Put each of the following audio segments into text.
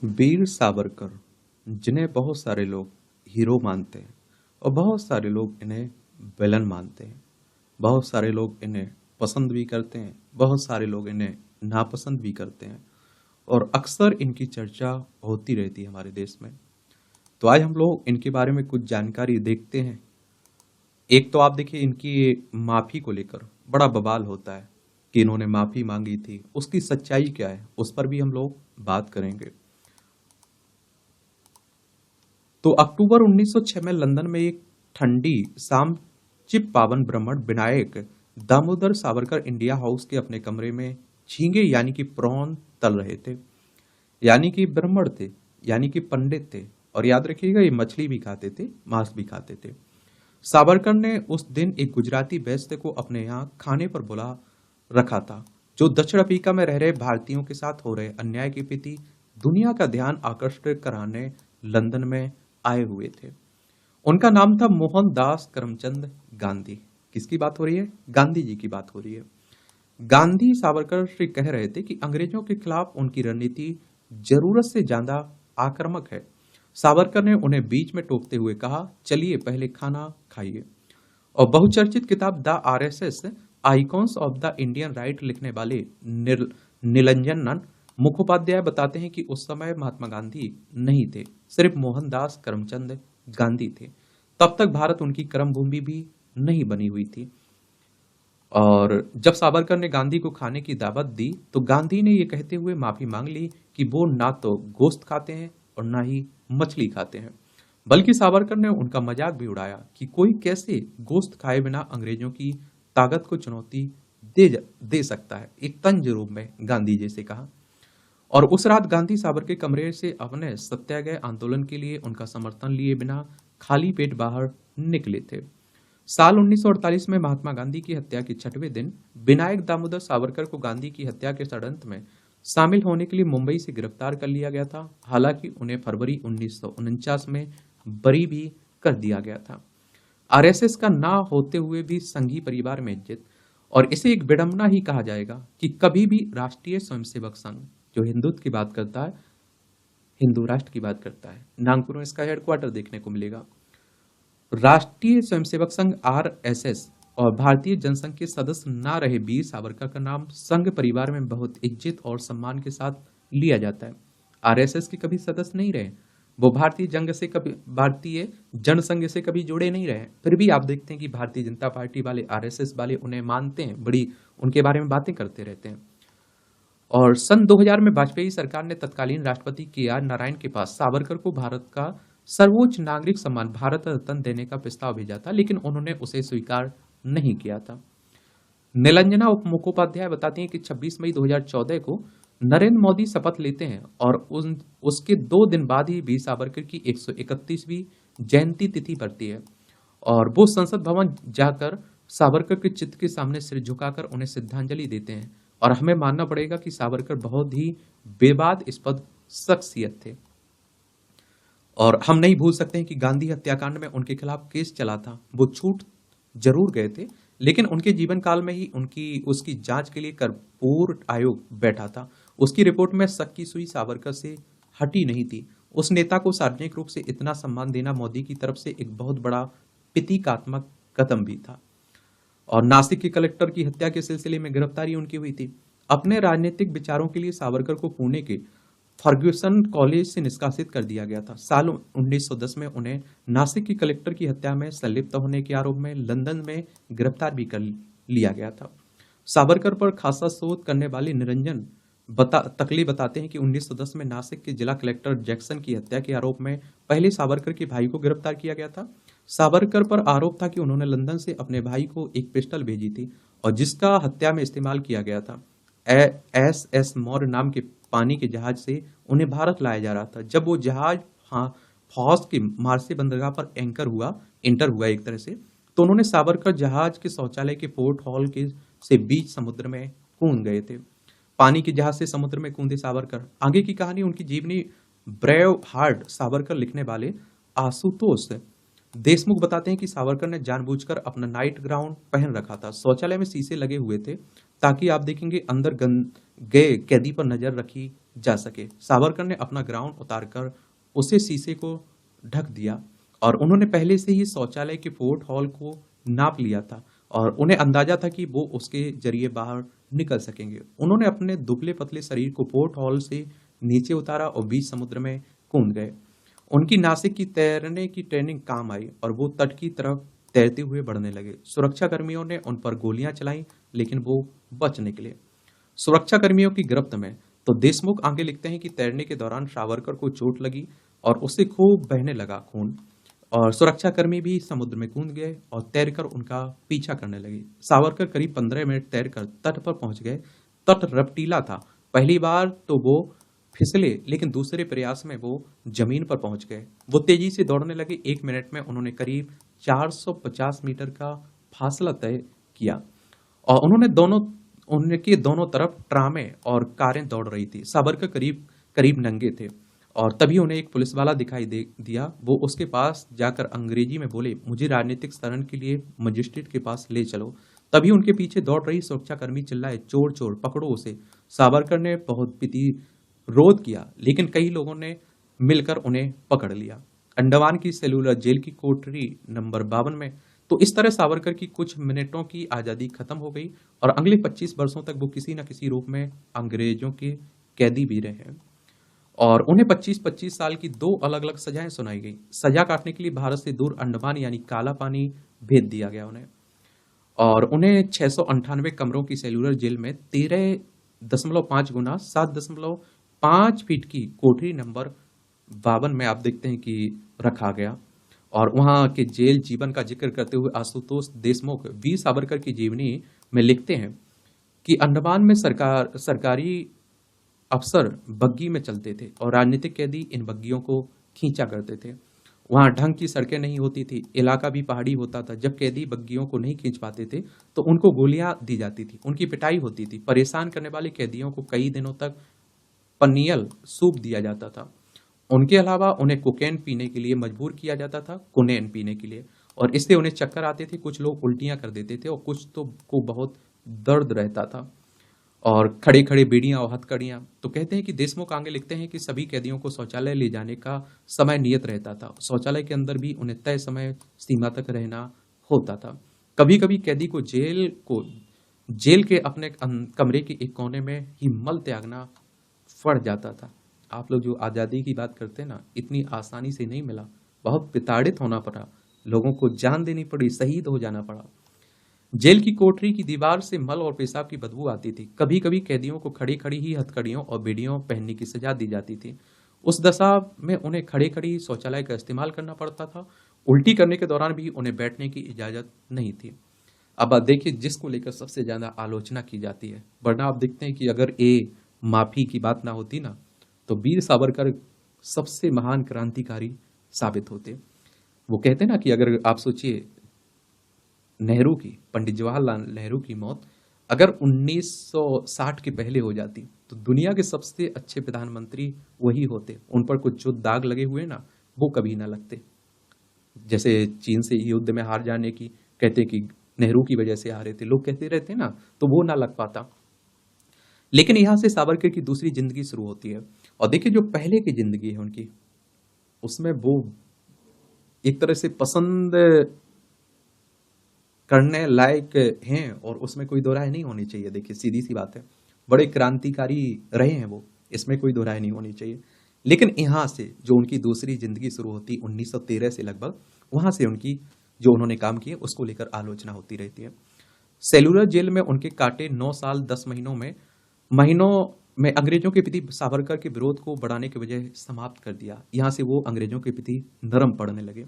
वीर सावरकर जिन्हें बहुत सारे लोग हीरो मानते हैं और बहुत सारे लोग इन्हें विलन मानते हैं। बहुत सारे लोग इन्हें पसंद भी करते हैं, बहुत सारे लोग इन्हें नापसंद भी करते हैं और अक्सर इनकी चर्चा होती रहती है हमारे देश में। तो आज हम लोग इनके बारे में कुछ जानकारी देखते हैं। एक तो आप देखिए, इनकी माफी को लेकर बड़ा बवाल होता है कि इन्होंने माफी मांगी थी, उसकी सच्चाई क्या है, उस पर भी हम लोग बात करेंगे। तो अक्टूबर 1906 में लंदन में एक ठंडी शाम चिप पावन ब्राह्मण विनायक दामोदर सावरकर इंडिया हाउस के अपने कमरे में झींगे यानी कि प्रॉन तल रहे थे। यानी कि ब्राह्मण थे, यानी कि पंडित थे, और याद रखिएगा ये मछली भी खाते थे, मांस भी खाते थे। सावरकर ने उस दिन एक गुजराती वैश्य को अपने यहाँ खाने पर बुला रखा था, जो दक्षिण अफ्रीका में रह रहे भारतीयों के साथ हो रहे अन्याय के प्रति दुनिया का ध्यान आकर्षित कराने लंदन में आए हुए थे। उनका नाम था मोहनदास करमचंद गांधी। किसकी बात हो रही है? गांधी जी की बात हो रही है। गांधी सावरकर से कह रहे थे कि अंग्रेजों के खिलाफ उनकी रणनीति जरूरत से ज्यादा आक्रामक है। सावरकर ने उन्हें बीच में टोकते हुए कहा, चलिए पहले खाना खाइए। और बहुचर्चित किताब the RSS icons of the Indian right लिखने वाले नीलंजन मुखोपाध्याय बताते हैं कि उस समय महात्मा गांधी नहीं थे, सिर्फ मोहनदास करमचंद गांधी थे। तब तक भारत उनकी कर्म भूमि भी नहीं बनी हुई थी। और जब सावरकर ने गांधी को खाने की दावत दी तो गांधी ने यह कहते हुए माफी मांग ली कि वो ना तो गोश्त खाते हैं और ना ही मछली खाते हैं। बल्कि सावरकर ने उनका मजाक भी उड़ाया कि कोई कैसे गोश्त खाए बिना अंग्रेजों की ताकत को चुनौती दे सकता है, एक तंज रूप में गांधी जी से कहा। और उस रात गांधी सावरकर के कमरे से अपने सत्याग्रह आंदोलन के लिए उनका समर्थन लिए बिना खाली पेट बाहर निकले थे। साल 1948 में महात्मा गांधी की हत्या के 6वें दिन विनायक दामोदर सावरकर को गांधी की हत्या के षड्यंत्र में शामिल होने के लिए मुंबई से गिरफ्तार कर लिया गया था। हालांकि उन्हें फरवरी 1949 में बरी भी कर दिया गया था। आरएसएस का ना होते हुए भी संघी परिवार में इज्जत, और इसे एक विडंबना ही कहा जाएगा कि कभी भी राष्ट्रीय स्वयंसेवक संघ, जो हिंदुत्व की बात करता है, हिंदू राष्ट्र की बात करता है, नागपुर में इसका हेडक्वार्टर देखने को मिलेगा। राष्ट्रीय स्वयंसेवक संघ आरएसएस और भारतीय जनसंघ के सदस्य ना रहे वीर सावरकर का नाम संघ परिवार में बहुत इज्जत और सम्मान के साथ लिया जाता है। आरएसएस के कभी सदस्य नहीं रहे, वो भारतीय जनसंघ से कभी जुड़े नहीं रहे। फिर भी आप देखते हैं कि भारतीय जनता पार्टी वाले, आरएसएस वाले उन्हें मानते हैं, बड़ी उनके बारे में बातें करते रहते हैं। और सन 2000 में वाजपेयी सरकार ने तत्कालीन राष्ट्रपति के.आर. नारायण के पास सावरकर को भारत का सर्वोच्च नागरिक सम्मान भारत रत्न देने का प्रस्ताव भेजा था, लेकिन उन्होंने उसे स्वीकार नहीं किया था। नीलंजना उप मुखोपाध्याय बताती हैं कि 26 मई 2014 को नरेंद्र मोदी शपथ लेते हैं और उसके 2 दिन बाद ही वीर सावरकर की 131वीं जयंती तिथि पड़ती है और वो संसद भवन जाकर सावरकर के चित्र के सामने सिर झुकाकर उन्हें श्रद्धांजलि देते हैं। और हमें मानना पड़ेगा कि सावरकर बहुत ही विवादास्पद शख्सियत थे। और हम नहीं भूल सकते हैं कि गांधी हत्याकांड में उनके खिलाफ केस चला था। वो छूट जरूर गए थे, लेकिन उनके जीवन काल में ही उसकी जांच के लिए कर्पूर आयोग बैठा था। उसकी रिपोर्ट में शक की सुई सावरकर से हटी नहीं थी। उस नेता को सार्वजनिक रूप से इतना सम्मान देना मोदी की तरफ से एक बहुत बड़ा प्रतीकात्मक कदम भी था। और नासिक के कलेक्टर की हत्या के सिलसिले में गिरफ्तारी उनकी हुई थी। अपने राजनीतिक विचारों के लिए सावरकर को पुणे के फर्ग्यूसन कॉलेज से निष्कासित कर दिया गया था। साल 1910 में उन्हें नासिक की कलेक्टर की हत्या में संलिप्त होने के आरोप में लंदन में गिरफ्तार भी कर लिया गया था। सावरकर पर खासा शोध करने वाले निरंजन तकली बताते हैं कि 1910 में नासिक के जिला कलेक्टर जैक्सन की हत्या के आरोप में पहले सावरकर के भाई को गिरफ्तार किया गया था। सावरकर पर आरोप था कि उन्होंने लंदन से अपने भाई को एक पिस्टल भेजी थी और जिसका हत्या में इस्तेमाल किया गया था। एस मौर्य नाम के पानी के जहाज से उन्हें भारत लाया जा रहा था। जब वो जहाज फौज के मार्से बंदरगाह पर इंटर हुआ एक तरह से, तो उन्होंने सावरकर जहाज के शौचालय के पोर्ट हॉल के से बीच समुद्र में कूद गए थे। पानी के जहाज से समुद्र में कूदे सावरकर। आगे की कहानी उनकी जीवनी ब्रेव हार्ट सावरकर लिखने वाले आशुतोष देशमुख बताते हैं कि सावरकर ने जानबूझकर अपना नाइट ग्राउंड पहन रखा था। शौचालय में शीशे लगे हुए थे ताकि आप देखेंगे अंदर गए कैदी पर नजर रखी जा सके। सावरकर ने अपना ग्राउन उतारकर उसे शीशे को ढक दिया और उन्होंने पहले से ही शौचालय के फोर्ट हॉल को नाप लिया था और उन्हें अंदाजा था कि वो उसके जरिए बाहर निकल सकेंगे। उन्होंने अपने दुबले पतले शरीर को फोर्ट हॉल से नीचे उतारा और बीच समुद्र में कूद गए। उनकी नासिक की तैरने की ट्रेनिंग काम आई और वो तट की तरफ तैरते हुए बढ़ने लगे। सुरक्षा कर्मियों ने उन पर गोलियां चलाई, लेकिन वो बच निकले। सुरक्षा कर्मियों की गिरफ्त में तो देशमुख आगे लिखते हैं कि तैरने के दौरान सावरकर को चोट लगी और उससे खूब बहने लगा खून और सुरक्षाकर्मी भी समुद्र में कूद गए और तैरकर उनका पीछा करने लगे। सावरकर करीब 15 मिनट तैरकर तट पर पहुंच गए। तट रपटीला था। पहली बार तो वो फिसले, लेकिन दूसरे प्रयास में वो जमीन पर पहुंच गए। वो तेजी से दौड़ने लगे। 1 मिनट में उन्होंने करीब 450 मीटर का फासला तय किया और उनके दोनों तरफ ट्रामें और कारें दौड़ रही थी। सावरकर करीब करीब नंगे थे और तभी उन्हें एक पुलिस वाला दिखाई दे दिया। वो उसके पास जाकर अंग्रेजी में बोले, मुझे राजनीतिक शरण के लिए मजिस्ट्रेट के पास ले चलो। तभी उनके पीछे दौड़ रही सुरक्षाकर्मी चिल्लाए, चोर चोर पकड़ो उसे। सावरकर ने बहुत प्रतिरोध किया, लेकिन कई लोगों ने मिलकर उन्हें पकड़ लिया। अंडमान की सेलुलर जेल की कोठरी नंबर 52 में। तो इस तरह सावरकर की कुछ मिनटों की आजादी खत्म हो गई और अगले 25 वर्षों तक वो किसी न किसी रूप में अंग्रेजों के कैदी भी रहे हैं और उन्हें 25-25 साल की 2 अलग-अलग सजाएं सुनाई गई। सजा काटने के लिए भारत से दूर अंडमान यानी काला पानी भेज दिया गया उन्हें और उन्हें 698 कमरों की सेलुलर जेल में 13.5 गुना 7.5 फीट की कोठरी नंबर 52 में आप देखते हैं कि रखा गया। और वहां के जेल जीवन का जिक्र करते हुए आशुतोष देशमुख वीर सावरकर की जीवनी में लिखते हैं कि अंडमान में सरकारी अफसर बग्गी में चलते थे और राजनीतिक कैदी इन बग्गियों को खींचा करते थे। वहां ढंग की सड़कें नहीं होती थी। इलाका भी पहाड़ी होता था। जब कैदी बग्गियों को नहीं खींच पाते थे तो उनको गोलियां दी जाती थी, उनकी पिटाई होती थी। परेशान करने वाले कैदियों को कई दिनों तक पनियल सूप दिया जाता था। उनके अलावा उन्हें कोकेन पीने के लिए मजबूर किया जाता था, कुनेन पीने के लिए, और इससे उन्हें चक्कर आते थे। कुछ लोग उल्टियां कर देते थे और कुछ तो को बहुत दर्द रहता था और खड़े खड़े बीड़ियां और हथकड़ियां। तो कहते हैं कि देशमुख आगे लिखते हैं कि सभी कैदियों को शौचालय ले जाने का समय नियत रहता था। शौचालय के अंदर भी उन्हें तय समय सीमा तक रहना होता था। कभी कभी कैदी को जेल के अपने कमरे के एक कोने में ही मल त्यागना पड़ जाता था। आप लोग जो आज़ादी की बात करते हैं ना, इतनी आसानी से नहीं मिला। बहुत प्रताड़ित होना पड़ा, लोगों को जान देनी पड़ी, शहीद हो जाना पड़ा। जेल की कोठरी की दीवार से मल और पेशाब की बदबू आती थी। कभी कभी कैदियों को खड़ी खड़ी ही हथकड़ियों और बेड़ियों पहनने की सजा दी जाती थी। उस दशा में उन्हें खड़े खड़ी शौचालय का इस्तेमाल करना पड़ता था। उल्टी करने के दौरान भी उन्हें बैठने की इजाजत नहीं थी। अब आप देखिए, जिसको लेकर सबसे ज्यादा आलोचना की जाती है, वरना आप देखते हैं कि अगर ये माफी की बात ना होती ना, तो वीर सावरकर सबसे महान क्रांतिकारी साबित होते। वो कहते हैं ना कि अगर आप सोचिए, पंडित जवाहरलाल नेहरू की मौत अगर 1960 के पहले हो जाती तो दुनिया के सबसे अच्छे प्रधानमंत्री वही होते। उन पर कुछ जो दाग लगे हुए ना, वो कभी ना लगते। जैसे चीन से युद्ध में हार जाने की कहते कि नेहरू की वजह से हारे थे, लोग कहते रहते ना, तो वो ना लग पाता। लेकिन यहां से सावरकर की दूसरी जिंदगी शुरू होती है और देखिए, जो पहले की जिंदगी है उनकी, उसमें वो एक तरह से पसंद करने लायक हैं और उसमें कोई दो राय नहीं होनी चाहिए। देखिए, सीधी सी बात है, बड़े क्रांतिकारी रहे हैं वो, इसमें कोई दो राय नहीं होनी चाहिए। लेकिन यहाँ से जो उनकी दूसरी जिंदगी शुरू होती 1913 से लगभग, वहां से उनकी जो उन्होंने काम किए उसको लेकर आलोचना होती रहती है। सेलुलर जेल में उनके काटे 9 साल 10 महीनों में अंग्रेजों के प्रति सावरकर के विरोध को बढ़ाने की वजह समाप्त कर दिया। यहाँ से वो अंग्रेजों के प्रति नरम पड़ने लगे।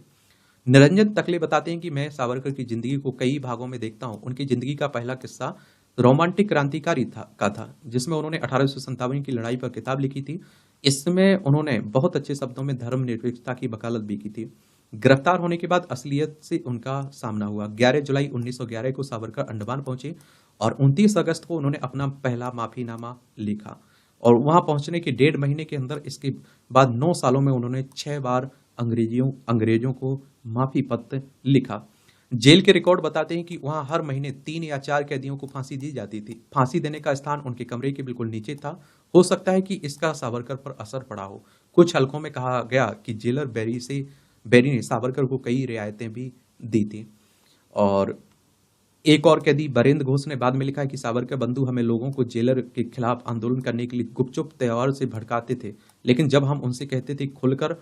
निरंजन तकले बताते हैं कि मैं सावरकर की जिंदगी को कई भागों में देखता हूं। उनकी जिंदगी का पहला किस्सा रोमांटिक क्रांतिकारी था, जिसमें उन्होंने 1857 की लड़ाई पर किताब लिखी थी। इसमें उन्होंने बहुत अच्छे शब्दों में धर्मनिरपेक्षता की वकालत भी की थी। गिरफ्तार होने के बाद असलियत से उनका सामना हुआ। 11 जुलाई 1911 को सावरकर अंडमान पहुंचे और 29 अगस्त को उन्होंने अपना पहला माफीनामा लिखा और वहां पहुंचने के 1.5 महीने के अंदर, इसके बाद 9 सालों में उन्होंने 6 बार अंग्रेजों को माफी पत्र लिखा। जेल के रिकॉर्ड बताते हैं कि वहां हर महीने 3 या 4 कैदियों को फांसी दी जाती थी। फांसी देने का स्थान उनके कमरे के बिल्कुल नीचे था। हो सकता है कि इसका सावरकर पर असर पड़ा हो। कुछ हलकों में कहा गया कि जेलर बेरी ने सावरकर को कई रियायतें भी दी थी। और एक और कैदी बरेंद्र घोष ने बाद में लिखा है कि सावरकर बंधु हमें लोगों को जेलर के खिलाफ आंदोलन करने के लिए गुपचुप त्योहार से भड़काते थे, लेकिन जब हम उनसे कहते थे खुलकर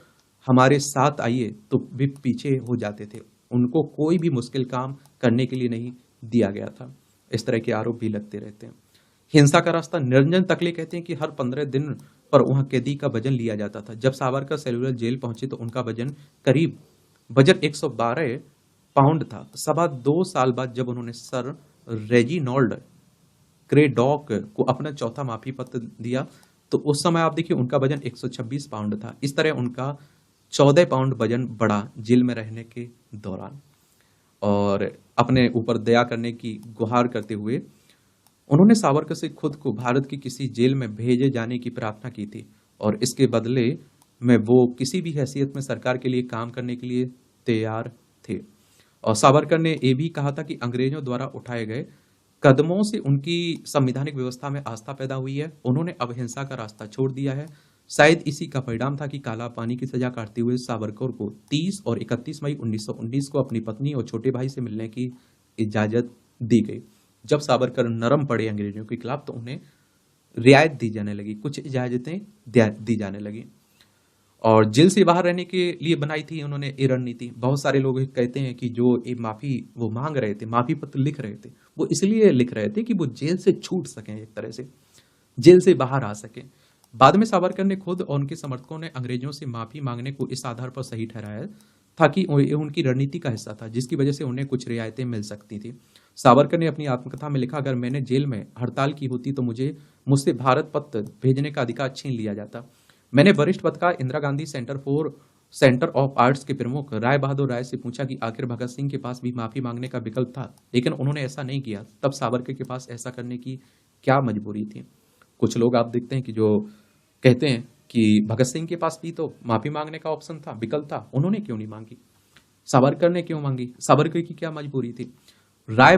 हमारे साथ आइए तो वे पीछे हो जाते थे। उनको कोई भी मुश्किल काम करने के लिए नहीं दिया गया था। इस तरह के आरोप भी लगते रहते हैं। हिंसा का रास्ता निरंजन तकले कहते हैं कि हर 15 दिन पर वहां कैदी का वजन लिया जाता था। जब सावरकर सेलुलर जेल पहुंचे तो उनका वजन 112 पाउंड था। सवा 2 साल बाद जब उन्होंने सर रेजिनॉल्ड क्रेडॉक को अपना चौथा माफी पत्र दिया तो उस समय आप देखिए उनका वजन 126 पाउंड था। इस तरह उनका 14 पाउंड वजन बढ़ा जेल में रहने के दौरान। और अपने ऊपर दया करने की गुहार करते हुए उन्होंने सावरकर से खुद को भारत की किसी जेल में भेजे जाने की प्रार्थना की थी और इसके बदले में वो किसी भी हैसियत में सरकार के लिए काम करने के लिए तैयार थे। और सावरकर ने यह भी कहा था कि अंग्रेजों द्वारा उठाए गए कदमों से उनकी संवैधानिक व्यवस्था में आस्था पैदा हुई है। उन्होंने अब हिंसा का रास्ता छोड़ दिया है। शायद इसी का परिणाम था कि काला पानी की सजा काटते हुए सावरकर को 30 और 31 मई 1919 को अपनी पत्नी और छोटे भाई से मिलने की इजाजत दी गई। जब सावरकर नरम पड़े अंग्रेजों के खिलाफ तो उन्हें रियायत दी जाने लगी, कुछ इजाजतें दी जाने लगी। और जेल से बाहर रहने के लिए बनाई थी उन्होंने ये रणनीति। बहुत सारे लोग कहते हैं कि जो ये माफी वो मांग रहे थे, माफी पत्र लिख रहे थे, वो इसलिए लिख रहे थे कि वो जेल से छूट सकें, एक तरह से जेल से बाहर आ सकें। बाद में सावरकर ने खुद और उनके समर्थकों ने अंग्रेजों से माफी मांगने को इस आधार पर सही ठहराया था कि ये उनकी रणनीति का हिस्सा था, जिसकी वजह से उन्हें कुछ रियायतें मिल सकती थी। सावरकर ने अपनी आत्मकथा में लिखा, अगर मैंने जेल में हड़ताल की होती तो मुझसे भारत पत्र भेजने का अधिकार छीन लिया जाता। मैंने वरिष्ठ पत्रकार Indira Gandhi centre of arts के प्रमुख राय बहादुर राय से पूछा कि आखिर भगत सिंह के पास भी माफी मांगने का विकल्प था, लेकिन उन्होंने ऐसा नहीं किया। तब सावरकर के पास ऐसा करने की क्या मजबूरी थी? कुछ लोग आप देखते हैं कि जो कहते हैं कि भगत सिंह के पास भी तो माफी मांगने का ऑप्शन था, विकल्प था, उन्होंने क्यों नहीं मांगी? सावरकर ने क्यों मांगी? सावरकर की क्या मजबूरी थी? राम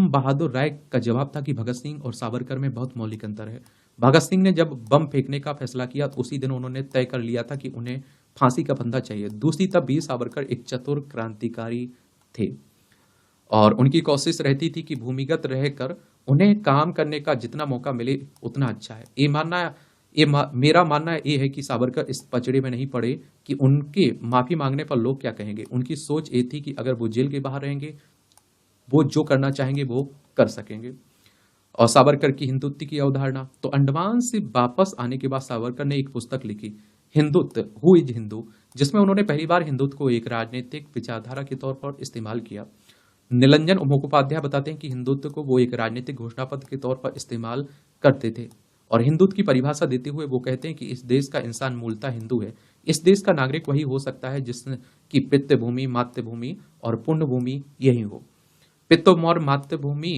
बहादुर राय का जवाब था कि भगत सिंह और सावरकर में बहुत मौलिक अंतर है। भगत सिंह ने जब बम फेंकने का फैसला किया तो उसी दिन उन्होंने तय कर लिया था कि उन्हें फांसी का फंदा चाहिए। दूसरी तरफ वीर सावरकर एक चतुर क्रांतिकारी थे और उनकी कोशिश रहती थी कि भूमिगत रहकर उन्हें काम करने का जितना मौका मिले उतना अच्छा है। मेरा मानना ये है कि सावरकर इस पचड़े में नहीं पड़े कि उनके माफी मांगने पर लोग क्या कहेंगे। उनकी सोच ये थी कि अगर वो जेल के बाहर रहेंगे, वो जो करना चाहेंगे वो कर सकेंगे। और सावरकर की हिंदुत्व की अवधारणा, तो अंडमान से वापस आने के बाद सावरकर ने एक पुस्तक लिखी, हिंदुत्व हु इज हिंदू, जिसमें उन्होंने पहली बार हिंदुत्व को एक राजनीतिक विचारधारा के तौर पर इस्तेमाल किया। निरंजन मुखोपाध्याय बताते हैं कि हिंदुत्व को वो एक राजनीतिक घोषणा पत्र के तौर पर इस्तेमाल करते थे और हिंदुत्व की परिभाषा देते हुए वो कहते हैं कि इस देश का इंसान मूलतः हिंदू है। इस देश का नागरिक वही हो सकता है जिसकी पितृभूमि, मातृभूमि और पुण्य भूमि यही हो। पितृ और मातृभूमि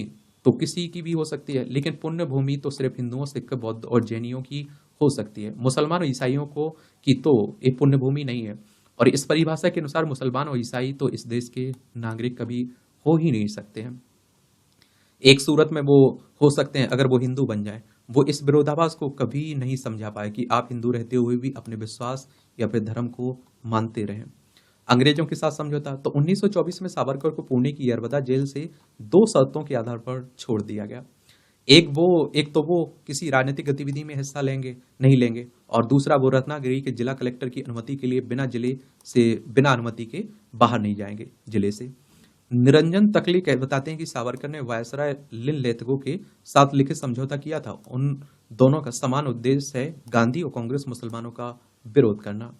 तो किसी की भी हो सकती है, लेकिन पुण्य भूमि तो सिर्फ हिंदुओं, सिख, बौद्ध और जैनियों की हो सकती है। मुसलमान और ईसाइयों को की तो एक पुण्य भूमि नहीं है और इस परिभाषा के अनुसार मुसलमान और ईसाई तो इस देश के नागरिक कभी हो ही नहीं सकते हैं। एक सूरत में वो हो सकते हैं अगर वो हिंदू बन जाए। वो इस विरोधाभास को कभी नहीं समझा पाए कि आप हिंदू रहते हुए भी अपने विश्वास या फिर धर्म को मानते रहें। अंग्रेजों के साथ समझौता, तो 1924 में सावरकर को पुणे की यरवदा जेल से 2 शर्तों के आधार पर छोड़ दिया गया। एक तो वो किसी राजनीतिक गतिविधि में हिस्सा नहीं लेंगे और दूसरा वो रत्नागिरी के जिला कलेक्टर की अनुमति के लिए बिना अनुमति के बाहर नहीं जाएंगे जिले से। निरंजन तकली बताते हैं कि सावरकर ने वायसराय लिनलेथगो के साथ लिखित समझौता किया था। उन दोनों का समान उद्देश्य है गांधी और कांग्रेस मुसलमानों का विरोध करना।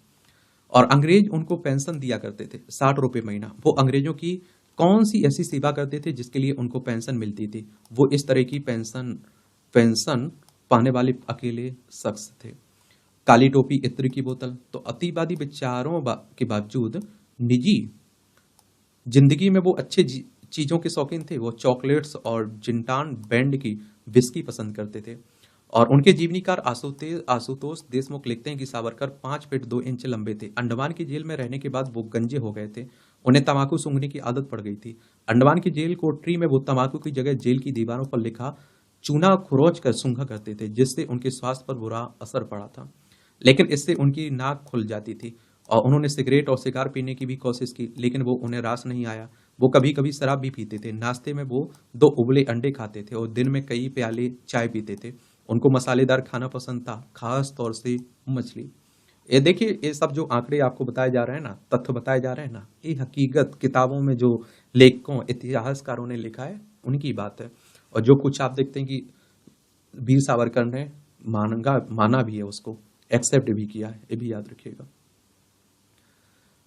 और अंग्रेज उनको पेंशन दिया करते थे 60 रुपए महीना। वो अंग्रेजों की कौन सी ऐसी सेवा करते थे जिसके लिए उनको पेंशन मिलती थी? वो इस तरह की पेंशन पाने वाले अकेले शख्स थे। काली टोपी, इत्र की बोतल, तो अतिवादी विचारों के बावजूद निजी जिंदगी में वो अच्छे चीजों के शौकीन थे। वो चॉकलेट्स और जिंटान बैंड की विस्की पसंद करते थे। और उनके जीवनीकार आशुतोष देशमुख लिखते हैं कि सावरकर 5 फीट 2 इंच लंबे थे। अंडमान की जेल में रहने के बाद वो गंजे हो गए थे उन्हें तम्बाकू सूंघने की आदत पड़ गई थी। अंडमान की जेल कोठरी में वो तम्बाकू की जगह जेल की दीवारों पर लिखा चूना खरोच कर सूंघा करते थे, जिससे उनके स्वास्थ्य पर बुरा असर पड़ा था। लेकिन इससे उनकी नाक खुल जाती थी और उन्होंने सिगरेट और सिगार पीने की भी कोशिश की, लेकिन वो उन्हें रास नहीं आया। वो कभी-कभी शराब भी पीते थे। नाश्ते में वो 2 उबले अंडे खाते थे और दिन में कई प्याले चाय पीते थे। उनको मसालेदार खाना पसंद था, खास तौर से मछली। ये देखिए, ये सब जो आंकड़े आपको बताए जा रहे हैं ना, तथ्य बताए जा रहे हैं ना, ये हकीकत किताबों में जो लेखकों, इतिहासकारों ने लिखा है, उनकी बात है। और जो कुछ आप देखते हैं कि वीर सावरकर ने माना भी है, उसको एक्सेप्ट भी किया है, ये भी याद रखिएगा।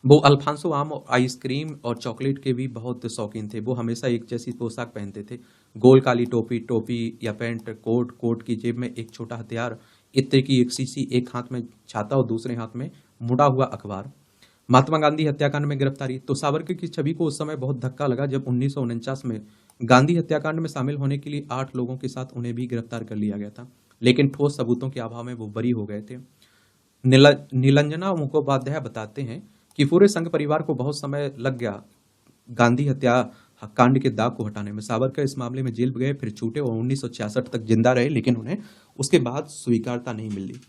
वो अल्फांसो आम और आइसक्रीम और चॉकलेट के भी बहुत शौकीन थे। वो हमेशा एक जैसी पोशाक पहनते थे, गोल काली टोपी, टोपी या पैंट, कोट, कोट की जेब में एक छोटा हथियार, इत्र की एक शीशी, एक हाथ में छाता और दूसरे हाथ में मुड़ा हुआ अखबार। महात्मा गांधी हत्याकांड में गिरफ्तारी। तो सावरकर की छवि को उस समय बहुत धक्का लगा जब 1949 में गांधी हत्याकांड में शामिल होने के लिए 8 लोगों के साथ उन्हें भी गिरफ्तार कर लिया गया था, लेकिन ठोस सबूतों के अभाव में वो बरी हो गए थे। नीलंजना मुखोपाध्याय बताते हैं कि पूरे संघ परिवार को बहुत समय लग गया गांधी हत्या कांड के दाग को हटाने में। सावरकर इस मामले में जेल गए, फिर छूटे और 1966 तक जिंदा रहे, लेकिन उन्हें उसके बाद स्वीकारता नहीं मिली।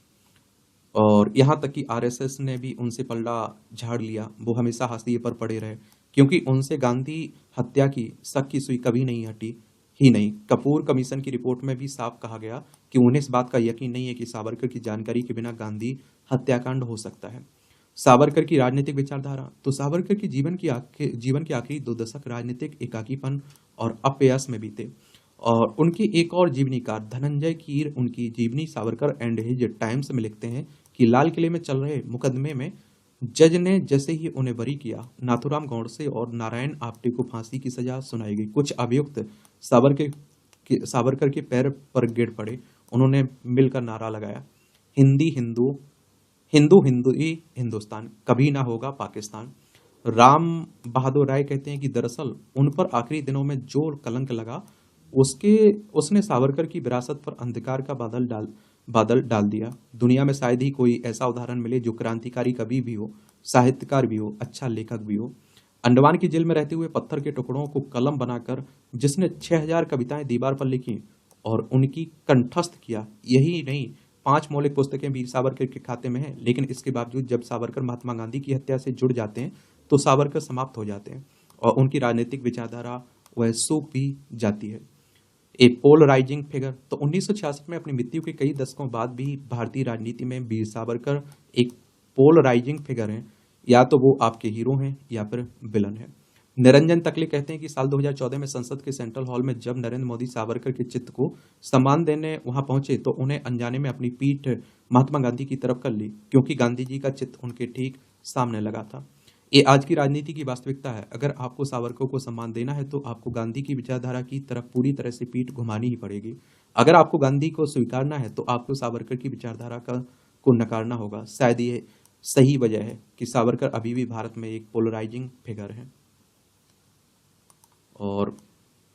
और यहाँ तक कि आरएसएस ने भी उनसे पलड़ा झाड़ लिया। वो हमेशा हाशिए पर पड़े रहे, क्योंकि उनसे गांधी हत्या की शक की सुई कभी नहीं हटी ही नहीं। कपूर कमीशन की रिपोर्ट में भी साफ कहा गया कि उन्हें इस बात का यकीन नहीं है कि सावरकर की जानकारी के बिना गांधी हत्याकांड हो सकता है। सावरकर की राजनीतिक विचारधारा। तो सावरकर की जीवन के आखिरी 2 दशक राजनीतिक एकाकीपन और अपयश में बीते। और उनकी एक और जीवनीकार धनंजय कीर उनकी जीवनी सावरकर एंड हिज टाइम्स में लिखते हैं कि लाल किले में चल रहे मुकदमे में जज ने जैसे ही उन्हें बरी किया, नाथूराम गोडसे और नारायण आप्टे को फांसी की सजा सुनाई गई। कुछ अभियुक्त सावरकर के पैर पर गिर पड़े। उन्होंने मिलकर नारा लगाया, हिंदी हिंदू, हिंदू हिंदू ही हिंदुस्तान, कभी ना होगा पाकिस्तान। राम बहादुर राय कहते हैं कि दरअसल उन पर आखिरी दिनों में जो कलंक लगा, उसने सावरकर की विरासत पर अंधकार का बादल डाल दिया। दुनिया में शायद ही कोई ऐसा उदाहरण मिले जो क्रांतिकारी कवि भी हो, साहित्यकार भी हो, अच्छा लेखक भी हो। अंडमान की जेल में रहते हुए पत्थर के टुकड़ों को कलम बनाकर जिसने 6000 कविताएं दीवार पर लिखी और उनकी कंठस्थ किया। यही नहीं, 5 मौलिक पुस्तकें वीर सावरकर के खाते में हैं, लेकिन इसके बावजूद जब सावरकर महात्मा गांधी की हत्या से जुड़ जाते हैं तो सावरकर समाप्त हो जाते हैं और उनकी राजनीतिक विचारधारा वह सूख भी जाती है। ए पोलराइजिंग फिगर। तो 1966 में अपनी मृत्यु के कई दशकों बाद भी भारतीय राजनीति में वीर सावरकर एक पोलराइजिंग फिगर हैं। या तो वो आपके हीरो हैं या फिर विलन है। निरंजन तकले कहते हैं कि साल 2014 में संसद के सेंट्रल हॉल में जब नरेंद्र मोदी सावरकर के चित्र को सम्मान देने वहां पहुंचे तो उन्हें अनजाने में अपनी पीठ महात्मा गांधी की तरफ कर ली, क्योंकि गांधी जी का चित्र उनके ठीक सामने लगा था। ये आज की राजनीति की वास्तविकता है। अगर आपको सावरकर को सम्मान देना है तो आपको गांधी की विचारधारा की तरफ पूरी तरह से पीठ घुमानी ही पड़ेगी। अगर आपको गांधी को स्वीकारना है तो आपको सावरकर की विचारधारा को नकारना होगा। शायद ये सही वजह है कि सावरकर अभी भी भारत में एक पोलराइजिंग फिगर है। और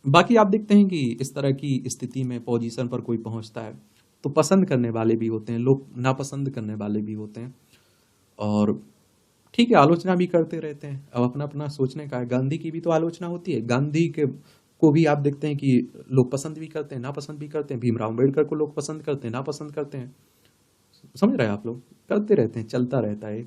बाकी आप देखते हैं कि इस तरह की स्थिति में पोजीशन पर कोई पहुंचता है तो पसंद करने वाले भी होते हैं, लोग नापसंद करने वाले भी होते हैं। और ठीक है, आलोचना भी करते रहते हैं। अब अपना अपना सोचने का है। गांधी की भी तो आलोचना होती है। गांधी के को भी आप देखते हैं कि लोग पसंद भी करते हैं, नापसंद भी करते हैं। भीमराव अम्बेडकर को लोग पसंद करते हैं, नापसंद करते हैं। समझ रहे हैं आप लोग? करते रहते हैं, चलता रहता है।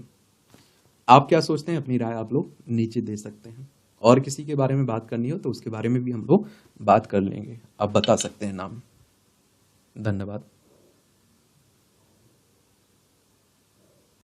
आप क्या सोचते हैं? अपनी राय आप लोग नीचे दे सकते हैं। और किसी के बारे में बात करनी हो तो उसके बारे में भी हम लोग बात कर लेंगे। आप बता सकते हैं नाम। धन्यवाद।